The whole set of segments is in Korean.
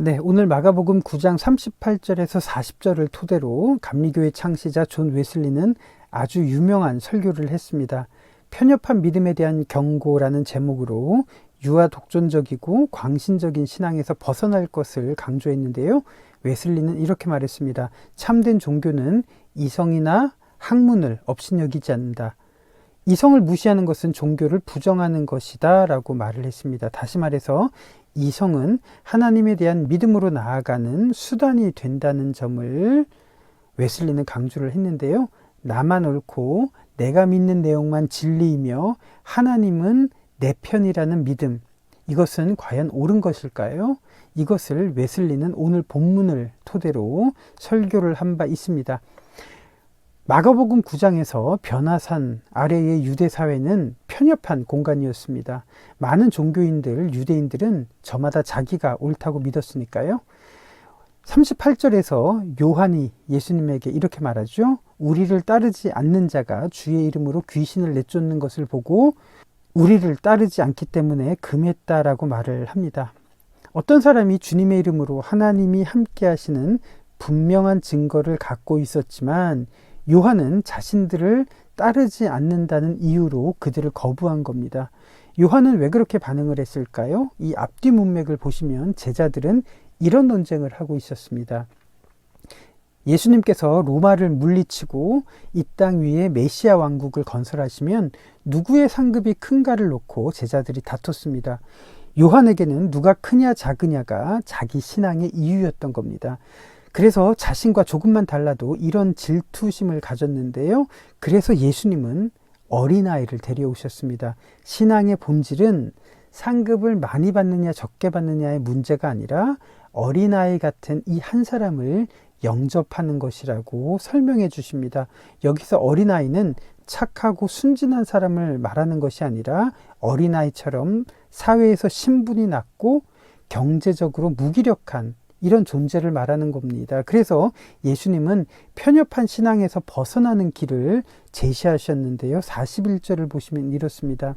네, 오늘 마가복음 9장 38절에서 40절을 토대로 감리교회 창시자 존 웨슬리는 아주 유명한 설교를 했습니다. 편협한 믿음에 대한 경고라는 제목으로 유아 독존적이고 광신적인 신앙에서 벗어날 것을 강조했는데요. 웨슬리는 이렇게 말했습니다. 참된 종교는 이성이나 학문을 업신여기지 않는다. 이성을 무시하는 것은 종교를 부정하는 것이다 라고 말을 했습니다. 다시 말해서 이성은 하나님에 대한 믿음으로 나아가는 수단이 된다는 점을 웨슬리는 강조를 했는데요. 나만 옳고 내가 믿는 내용만 진리이며 하나님은 내 편이라는 믿음, 이것은 과연 옳은 것일까요? 이것을 웨슬리는 오늘 본문을 토대로 설교를 한 바 있습니다. 마가복음 9장에서 변화산 아래의 유대사회는 편협한 공간이었습니다. 많은 종교인들, 유대인들은 저마다 자기가 옳다고 믿었으니까요. 38절에서 요한이 예수님에게 이렇게 말하죠. 우리를 따르지 않는 자가 주의 이름으로 귀신을 내쫓는 것을 보고 우리를 따르지 않기 때문에 금했다라고 말을 합니다. 어떤 사람이 주님의 이름으로 하나님이 함께 하시는 분명한 증거를 갖고 있었지만 요한은 자신들을 따르지 않는다는 이유로 그들을 거부한 겁니다. 요한은 왜 그렇게 반응을 했을까요? 이 앞뒤 문맥을 보시면 제자들은 이런 논쟁을 하고 있었습니다. 예수님께서 로마를 물리치고 이 땅 위에 메시아 왕국을 건설하시면 누구의 상급이 큰가를 놓고 제자들이 다퉜습니다. 요한에게는 누가 크냐 작으냐가 자기 신앙의 이유였던 겁니다. 그래서 자신과 조금만 달라도 이런 질투심을 가졌는데요. 그래서 예수님은 어린아이를 데려오셨습니다. 신앙의 본질은 상급을 많이 받느냐 적게 받느냐의 문제가 아니라 어린아이 같은 이 한 사람을 영접하는 것이라고 설명해 주십니다. 여기서 어린아이는 착하고 순진한 사람을 말하는 것이 아니라 어린아이처럼 사회에서 신분이 낮고 경제적으로 무기력한 이런 존재를 말하는 겁니다. 그래서 예수님은 편협한 신앙에서 벗어나는 길을 제시하셨는데요. 41절을 보시면 이렇습니다.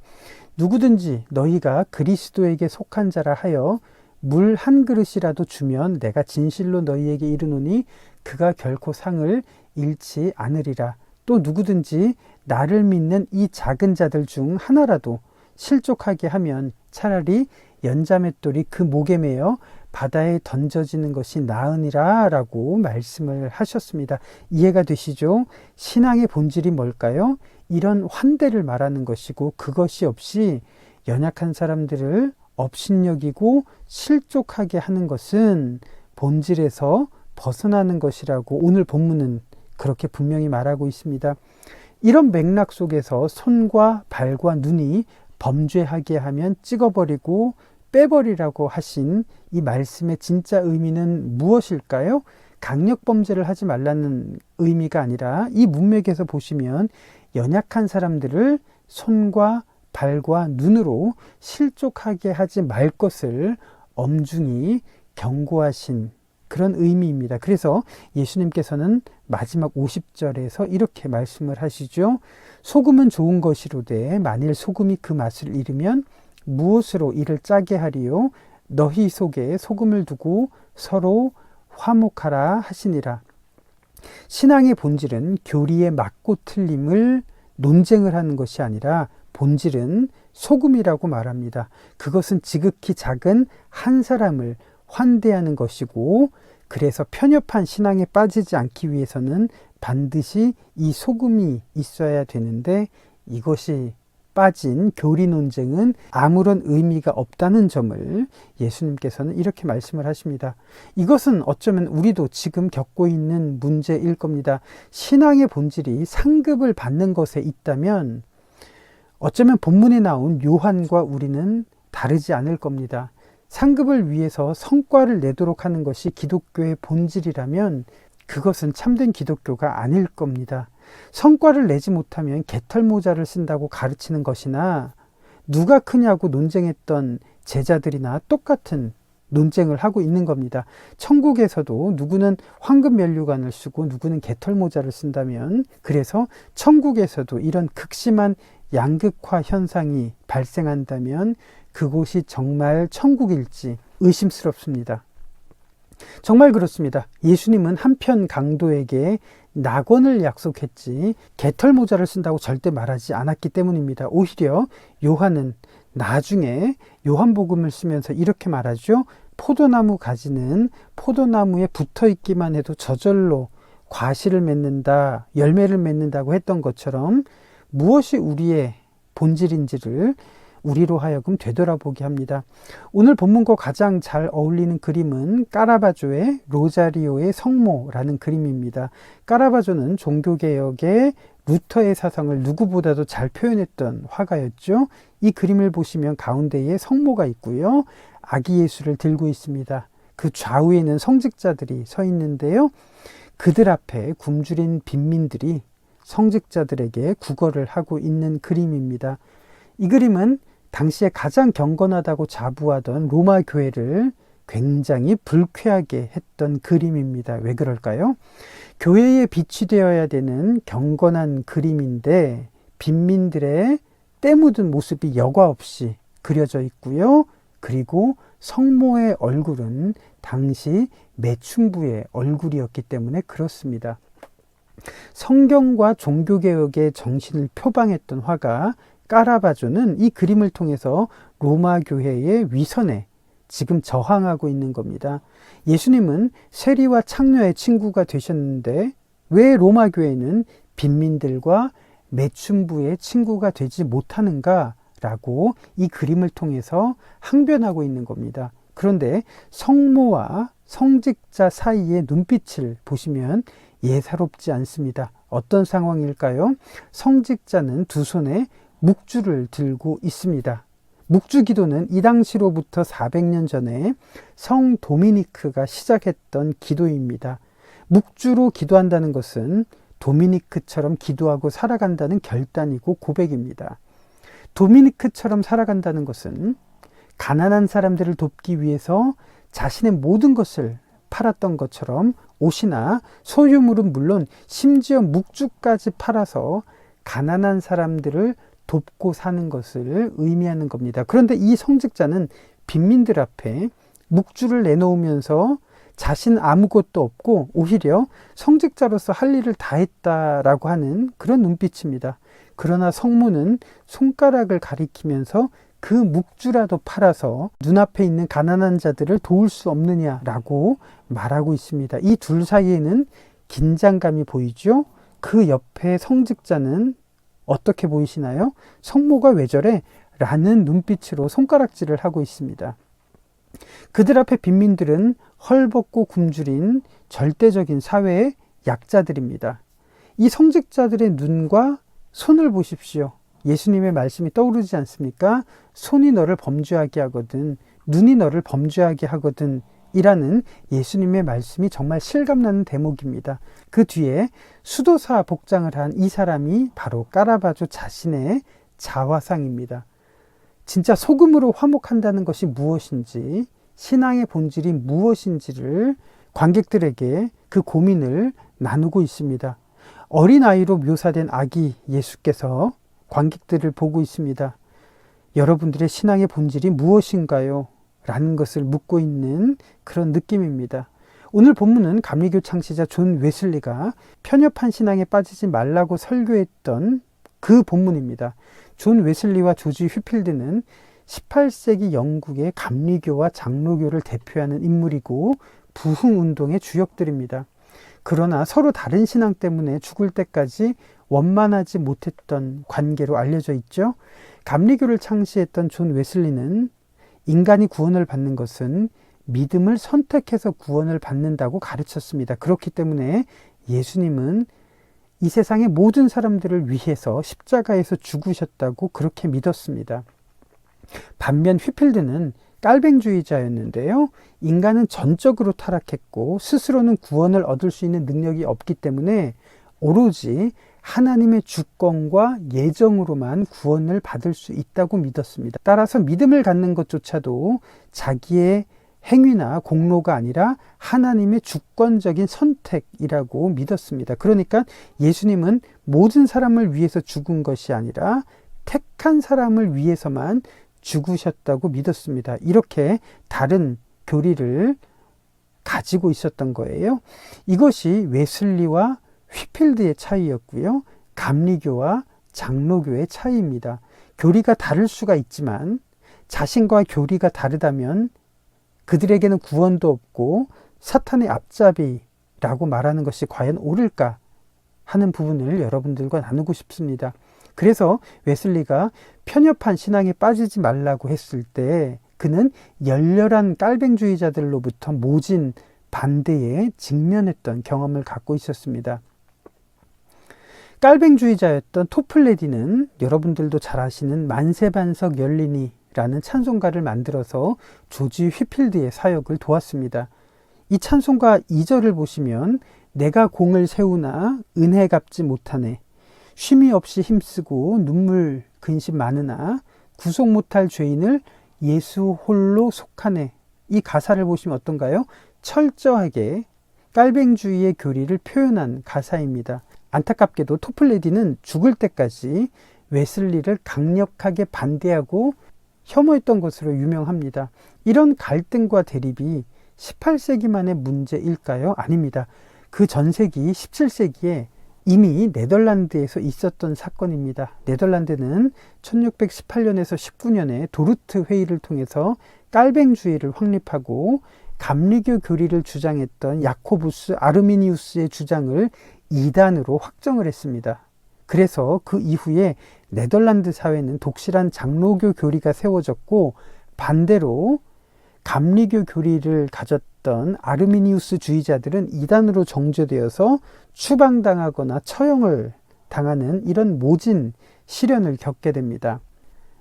누구든지 너희가 그리스도에게 속한 자라 하여 물 한 그릇이라도 주면 내가 진실로 너희에게 이르노니 그가 결코 상을 잃지 않으리라. 또 누구든지 나를 믿는 이 작은 자들 중 하나라도 실족하게 하면 차라리 연자맷돌이 그 목에 매여 바다에 던져지는 것이 나으니라 라고 말씀을 하셨습니다. 이해가 되시죠? 신앙의 본질이 뭘까요? 이런 환대를 말하는 것이고 그것이 없이 연약한 사람들을 업신여기고 실족하게 하는 것은 본질에서 벗어나는 것이라고 오늘 본문은 그렇게 분명히 말하고 있습니다. 이런 맥락 속에서 손과 발과 눈이 범죄하게 하면 찍어버리고 빼버리라고 하신 이 말씀의 진짜 의미는 무엇일까요? 강력범죄를 하지 말라는 의미가 아니라 이 문맥에서 보시면 연약한 사람들을 손과 발과 눈으로 실족하게 하지 말 것을 엄중히 경고하신 그런 의미입니다. 그래서 예수님께서는 마지막 50절에서 이렇게 말씀을 하시죠. 소금은 좋은 것이로되 만일 소금이 그 맛을 잃으면 무엇으로 이를 짜게 하리요? 너희 속에 소금을 두고 서로 화목하라 하시니라. 신앙의 본질은 교리에 맞고 틀림을 논쟁을 하는 것이 아니라 본질은 소금이라고 말합니다. 그것은 지극히 작은 한 사람을 환대하는 것이고 그래서 편협한 신앙에 빠지지 않기 위해서는 반드시 이 소금이 있어야 되는데 이것이 빠진 교리 논쟁은 아무런 의미가 없다는 점을 예수님께서는 이렇게 말씀을 하십니다. 이것은 어쩌면 우리도 지금 겪고 있는 문제일 겁니다. 신앙의 본질이 상급을 받는 것에 있다면 어쩌면 본문에 나온 요한과 우리는 다르지 않을 겁니다. 상급을 위해서 성과를 내도록 하는 것이 기독교의 본질이라면 그것은 참된 기독교가 아닐 겁니다. 성과를 내지 못하면 개털모자를 쓴다고 가르치는 것이나 누가 크냐고 논쟁했던 제자들이나 똑같은 논쟁을 하고 있는 겁니다. 천국에서도 누구는 황금 면류관을 쓰고 누구는 개털모자를 쓴다면 그래서 천국에서도 이런 극심한 양극화 현상이 발생한다면 그곳이 정말 천국일지 의심스럽습니다. 정말 그렇습니다. 예수님은 한편 강도에게 낙원을 약속했지 개털 모자를 쓴다고 절대 말하지 않았기 때문입니다. 오히려 요한은 나중에 요한복음을 쓰면서 이렇게 말하죠. 포도나무 가지는 포도나무에 붙어 있기만 해도 저절로 과실을 맺는다, 열매를 맺는다고 했던 것처럼 무엇이 우리의 본질인지를 우리로 하여금 되돌아보게 합니다. 오늘 본문과 가장 잘 어울리는 그림은 까라바조의 로자리오의 성모라는 그림입니다. 까라바조는 종교개혁의 루터의 사상을 누구보다도 잘 표현했던 화가였죠. 이 그림을 보시면 가운데에 성모가 있고요. 아기 예수를 들고 있습니다. 그 좌우에는 성직자들이 서 있는데요. 그들 앞에 굶주린 빈민들이 성직자들에게 구걸을 하고 있는 그림입니다. 이 그림은 당시에 가장 경건하다고 자부하던 로마 교회를 굉장히 불쾌하게 했던 그림입니다. 왜 그럴까요? 교회의 빛이 되어야 되는 경건한 그림인데 빈민들의 때 묻은 모습이 여과 없이 그려져 있고요. 그리고 성모의 얼굴은 당시 매춘부의 얼굴이었기 때문에 그렇습니다. 성경과 종교개혁의 정신을 표방했던 화가 까라바조는 이 그림을 통해서 로마 교회의 위선에 지금 저항하고 있는 겁니다. 예수님은 세리와 창녀의 친구가 되셨는데 왜 로마 교회는 빈민들과 매춘부의 친구가 되지 못하는가라고 이 그림을 통해서 항변하고 있는 겁니다. 그런데 성모와 성직자 사이의 눈빛을 보시면 예사롭지 않습니다. 어떤 상황일까요? 성직자는 두 손에 묵주를 들고 있습니다. 묵주 기도는 이 당시로부터 400년 전에 성 도미니크가 시작했던 기도입니다. 묵주로 기도한다는 것은 도미니크처럼 기도하고 살아간다는 결단이고 고백입니다. 도미니크처럼 살아간다는 것은 가난한 사람들을 돕기 위해서 자신의 모든 것을 팔았던 것처럼 옷이나 소유물은 물론 심지어 묵주까지 팔아서 가난한 사람들을 돕고 사는 것을 의미하는 겁니다. 그런데 이 성직자는 빈민들 앞에 묵주를 내놓으면서 자신 아무것도 없고 오히려 성직자로서 할 일을 다 했다라고 하는 그런 눈빛입니다. 그러나 성모는 손가락을 가리키면서 그 묵주라도 팔아서 눈앞에 있는 가난한 자들을 도울 수 없느냐라고 말하고 있습니다. 이 둘 사이에는 긴장감이 보이죠. 그 옆에 성직자는 어떻게 보이시나요? 성모가 왜 저래? 라는 눈빛으로 손가락질을 하고 있습니다. 그들 앞에 빈민들은 헐벗고 굶주린 절대적인 사회의 약자들입니다. 이 성직자들의 눈과 손을 보십시오. 예수님의 말씀이 떠오르지 않습니까? 손이 너를 범죄하게 하거든, 눈이 너를 범죄하게 하거든 이라는 예수님의 말씀이 정말 실감나는 대목입니다. 그 뒤에 수도사 복장을 한 이 사람이 바로 까라바조 자신의 자화상입니다. 진짜 소금으로 화목한다는 것이 무엇인지, 신앙의 본질이 무엇인지를 관객들에게 그 고민을 나누고 있습니다. 어린아이로 묘사된 아기 예수께서 관객들을 보고 있습니다. 여러분들의 신앙의 본질이 무엇인가요? 라는 것을 묻고 있는 그런 느낌입니다. 오늘 본문은 감리교 창시자 존 웨슬리가 편협한 신앙에 빠지지 말라고 설교했던 그 본문입니다. 존 웨슬리와 조지 휘필드는 18세기 영국의 감리교와 장로교를 대표하는 인물이고 부흥운동의 주역들입니다. 그러나 서로 다른 신앙 때문에 죽을 때까지 원만하지 못했던 관계로 알려져 있죠. 감리교를 창시했던 존 웨슬리는 인간이 구원을 받는 것은 믿음을 선택해서 구원을 받는다고 가르쳤습니다. 그렇기 때문에 예수님은 이 세상의 모든 사람들을 위해서 십자가에서 죽으셨다고 그렇게 믿었습니다. 반면 휘필드는 깔뱅주의자였는데요. 인간은 전적으로 타락했고 스스로는 구원을 얻을 수 있는 능력이 없기 때문에 오로지 하나님의 주권과 예정으로만 구원을 받을 수 있다고 믿었습니다. 따라서 믿음을 갖는 것조차도 자기의 행위나 공로가 아니라 하나님의 주권적인 선택이라고 믿었습니다. 그러니까 예수님은 모든 사람을 위해서 죽은 것이 아니라 택한 사람을 위해서만 죽으셨다고 믿었습니다. 이렇게 다른 교리를 가지고 있었던 거예요. 이것이 웨슬리와 휘필드의 차이였고요. 감리교와 장로교의 차이입니다. 교리가 다를 수가 있지만 자신과 교리가 다르다면 그들에게는 구원도 없고 사탄의 앞잡이라고 말하는 것이 과연 옳을까 하는 부분을 여러분들과 나누고 싶습니다. 그래서 웨슬리가 편협한 신앙에 빠지지 말라고 했을 때 그는 열렬한 깔뱅주의자들로부터 모진 반대에 직면했던 경험을 갖고 있었습니다. 깔뱅주의자였던 토플레디는 여러분들도 잘 아시는 만세반석 열리니라는 찬송가를 만들어서 조지 휘필드의 사역을 도왔습니다. 이 찬송가 2절을 보시면 내가 공을 세우나 은혜 갚지 못하네. 쉼이 없이 힘쓰고 눈물 근심 많으나 구속 못할 죄인을 예수 홀로 속하네. 이 가사를 보시면 어떤가요? 철저하게 깔뱅주의의 교리를 표현한 가사입니다. 안타깝게도 토플레디는 죽을 때까지 웨슬리를 강력하게 반대하고 혐오했던 것으로 유명합니다. 이런 갈등과 대립이 18세기만의 문제일까요? 아닙니다. 그 전세기 17세기에 이미 네덜란드에서 있었던 사건입니다. 네덜란드는 1618년에서 19년에 도르트 회의를 통해서 깔뱅주의를 확립하고 감리교 교리를 주장했던 야코부스 아르미니우스의 주장을 이단으로 확정을 했습니다. 그래서 그 이후에 네덜란드 사회는 독실한 장로교 교리가 세워졌고 반대로 감리교 교리를 가졌던 아르미니우스 주의자들은 이단으로 정죄되어서 추방당하거나 처형을 당하는 이런 모진 시련을 겪게 됩니다.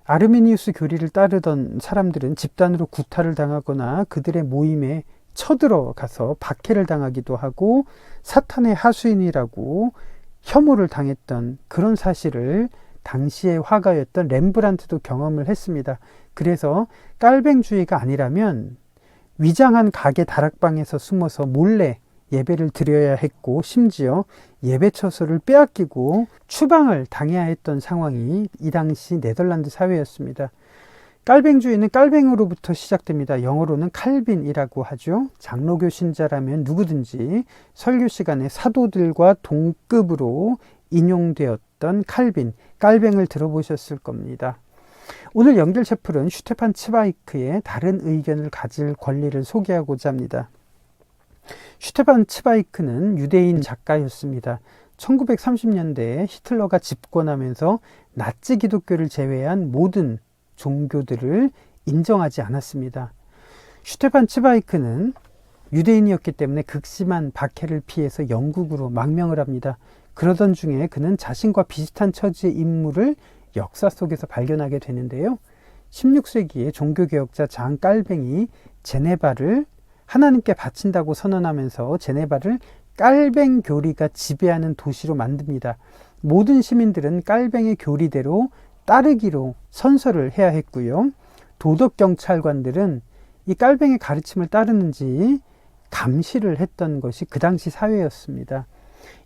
아르미니우스 교리를 따르던 사람들은 집단으로 구타를 당하거나 그들의 모임에 쳐들어가서 박해를 당하기도 하고 사탄의 하수인이라고 혐오를 당했던 그런 사실을 당시의 화가였던 렘브란트도 경험을 했습니다. 그래서 깔뱅주의가 아니라면 위장한 가게 다락방에서 숨어서 몰래 예배를 드려야 했고 심지어 예배처소를 빼앗기고 추방을 당해야 했던 상황이 이 당시 네덜란드 사회였습니다. 깔뱅주의는 깔뱅으로부터 시작됩니다. 영어로는 칼빈이라고 하죠. 장로교 신자라면 누구든지 설교 시간에 사도들과 동급으로 인용되었던 칼빈, 깔뱅을 들어보셨을 겁니다. 오늘 연결 채플은 슈테판 츠바이크의 다른 의견을 가질 권리를 소개하고자 합니다. 슈테판 츠바이크는 유대인 작가였습니다. 1930년대에 히틀러가 집권하면서 나치 기독교를 제외한 모든 종교들을 인정하지 않았습니다. 슈테판 츠바이크는 유대인이었기 때문에 극심한 박해를 피해서 영국으로 망명을 합니다. 그러던 중에 그는 자신과 비슷한 처지의 인물을 역사 속에서 발견하게 되는데요. 16세기에 종교개혁자 장 깔뱅이 제네바를 하나님께 바친다고 선언하면서 제네바를 깔뱅 교리가 지배하는 도시로 만듭니다. 모든 시민들은 깔뱅의 교리대로 따르기로 선서를 해야 했고요. 도덕경찰관들은 이 깔뱅의 가르침을 따르는지 감시를 했던 것이 그 당시 사회였습니다.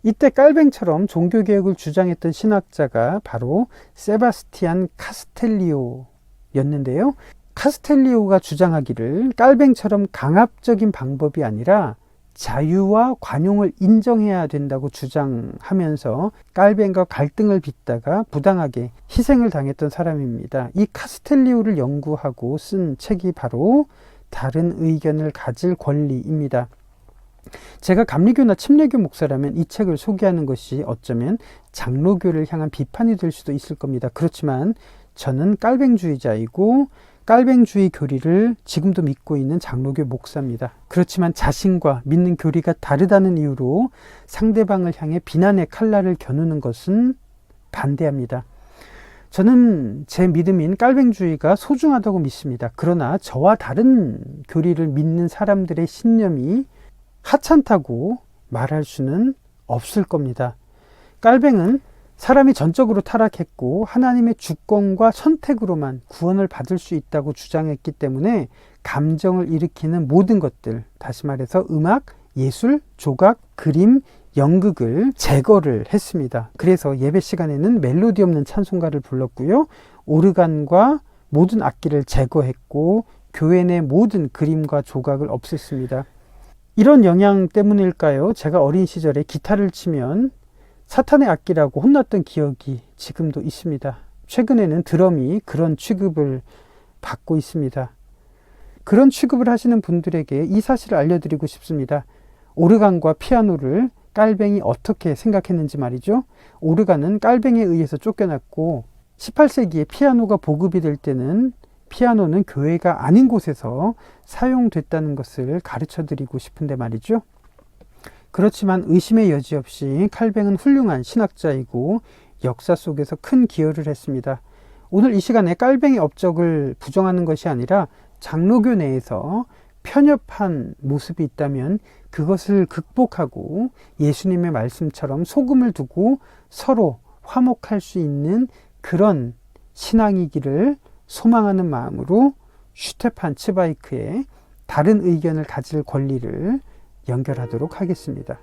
이때 깔뱅처럼 종교개혁을 주장했던 신학자가 바로 세바스티안 카스텔리오였는데요. 카스텔리오가 주장하기를 깔뱅처럼 강압적인 방법이 아니라 자유와 관용을 인정해야 된다고 주장하면서 깔뱅과 갈등을 빚다가 부당하게 희생을 당했던 사람입니다. 이 카스텔리오를 연구하고 쓴 책이 바로 다른 의견을 가질 권리입니다. 제가 감리교나 침례교 목사라면 이 책을 소개하는 것이 어쩌면 장로교를 향한 비판이 될 수도 있을 겁니다. 그렇지만 저는 깔뱅주의자이고 깔뱅주의 교리를 지금도 믿고 있는 장로교 목사입니다. 그렇지만 자신과 믿는 교리가 다르다는 이유로 상대방을 향해 비난의 칼날을 겨누는 것은 반대합니다. 저는 제 믿음인 깔뱅주의가 소중하다고 믿습니다. 그러나 저와 다른 교리를 믿는 사람들의 신념이 하찮다고 말할 수는 없을 겁니다. 깔뱅은 사람이 전적으로 타락했고 하나님의 주권과 선택으로만 구원을 받을 수 있다고 주장했기 때문에 감정을 일으키는 모든 것들, 다시 말해서 음악, 예술, 조각, 그림, 연극을 제거를 했습니다. 그래서 예배 시간에는 멜로디 없는 찬송가를 불렀고요. 오르간과 모든 악기를 제거했고 교회 내 모든 그림과 조각을 없앴습니다. 이런 영향 때문일까요? 제가 어린 시절에 기타를 치면 사탄의 악기라고 혼났던 기억이 지금도 있습니다. 최근에는 드럼이 그런 취급을 받고 있습니다. 그런 취급을 하시는 분들에게 이 사실을 알려드리고 싶습니다. 오르간과 피아노를 깔뱅이 어떻게 생각했는지 말이죠. 오르간은 깔뱅이에 의해서 쫓겨났고 18세기에 피아노가 보급이 될 때는 피아노는 교회가 아닌 곳에서 사용됐다는 것을 가르쳐 드리고 싶은데 말이죠. 그렇지만 의심의 여지 없이 칼뱅은 훌륭한 신학자이고 역사 속에서 큰 기여를 했습니다. 오늘 이 시간에 깔뱅이 업적을 부정하는 것이 아니라 장로교 내에서 편협한 모습이 있다면 그것을 극복하고 예수님의 말씀처럼 소금을 두고 서로 화목할 수 있는 그런 신앙이기를 소망하는 마음으로 슈테판 츠바이크의 다른 의견을 가질 권리를 연결하도록 하겠습니다.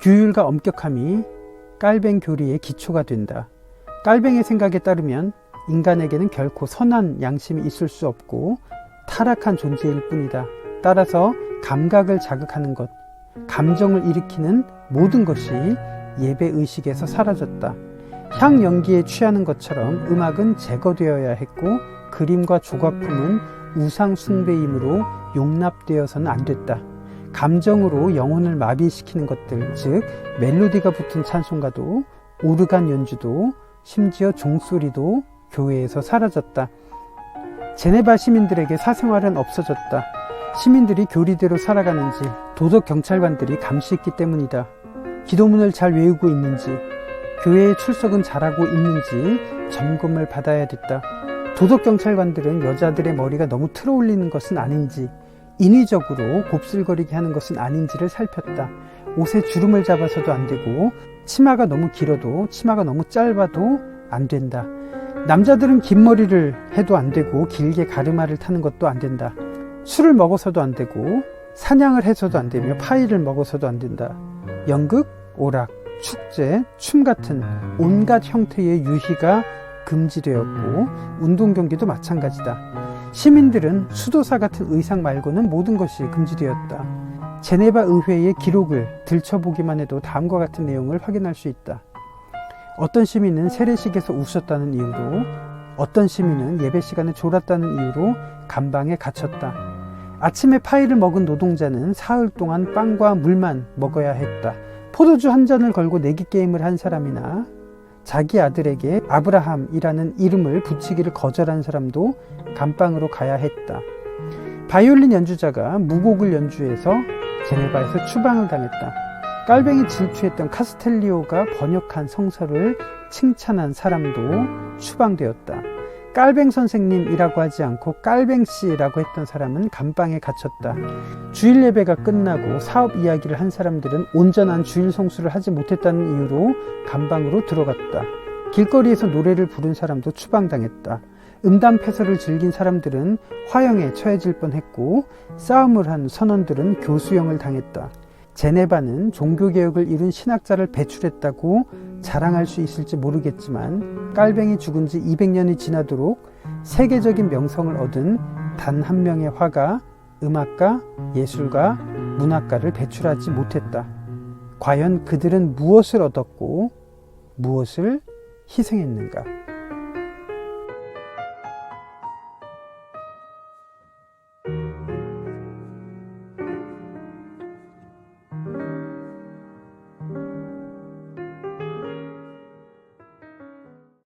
규율과 엄격함이 깔뱅 교리의 기초가 된다. 깔뱅의 생각에 따르면 인간에게는 결코 선한 양심이 있을 수 없고 타락한 존재일 뿐이다. 따라서 감각을 자극하는 것, 감정을 일으키는 모든 것이 예배의식에서 사라졌다. 향 연기에 취하는 것처럼 음악은 제거되어야 했고 그림과 조각품은 우상 숭배이므로 용납되어서는 안 됐다. 감정으로 영혼을 마비시키는 것들, 즉 멜로디가 붙은 찬송가도 오르간 연주도 심지어 종소리도 교회에서 사라졌다. 제네바 시민들에게 사생활은 없어졌다. 시민들이 교리대로 살아가는지 도덕 경찰관들이 감시했기 때문이다. 기도문을 잘 외우고 있는지, 교회에 출석은 잘하고 있는지 점검을 받아야 됐다. 도덕 경찰관들은 여자들의 머리가 너무 틀어올리는 것은 아닌지, 인위적으로 곱슬거리게 하는 것은 아닌지를 살폈다. 옷에 주름을 잡아서도 안 되고 치마가 너무 길어도 치마가 너무 짧아도 안 된다. 남자들은 긴 머리를 해도 안 되고 길게 가르마를 타는 것도 안 된다. 술을 먹어서도 안 되고 사냥을 해서도 안 되며 파이를 먹어서도 안 된다. 연극, 오락, 축제, 춤 같은 온갖 형태의 유희가 금지되었고 운동 경기도 마찬가지다. 시민들은 수도사 같은 의상 말고는 모든 것이 금지되었다. 제네바 의회의 기록을 들춰보기만 해도 다음과 같은 내용을 확인할 수 있다. 어떤 시민은 세례식에서 웃었다는 이유로, 어떤 시민은 예배 시간에 졸았다는 이유로 감방에 갇혔다. 아침에 파이를 먹은 노동자는 사흘 동안 빵과 물만 먹어야 했다. 포도주 한 잔을 걸고 내기 게임을 한 사람이나 자기 아들에게 아브라함이라는 이름을 붙이기를 거절한 사람도 감방으로 가야 했다. 바이올린 연주자가 무곡을 연주해서 제네바에서 추방을 당했다. 깔뱅이 질투했던 카스텔리오가 번역한 성서를 칭찬한 사람도 추방되었다. 깔뱅 선생님이라고 하지 않고 깔뱅씨라고 했던 사람은 감방에 갇혔다. 주일 예배가 끝나고 사업 이야기를 한 사람들은 온전한 주일 성수를 하지 못했다는 이유로 감방으로 들어갔다. 길거리에서 노래를 부른 사람도 추방당했다. 음담패설을 즐긴 사람들은 화형에 처해질 뻔했고 싸움을 한 선원들은 교수형을 당했다. 제네바는 종교개혁을 이룬 신학자를 배출했다고 자랑할 수 있을지 모르겠지만 깔뱅이 죽은 지 200년이 지나도록 세계적인 명성을 얻은 단 한 명의 화가, 음악가, 예술가, 문학가를 배출하지 못했다. 과연 그들은 무엇을 얻었고 무엇을 희생했는가?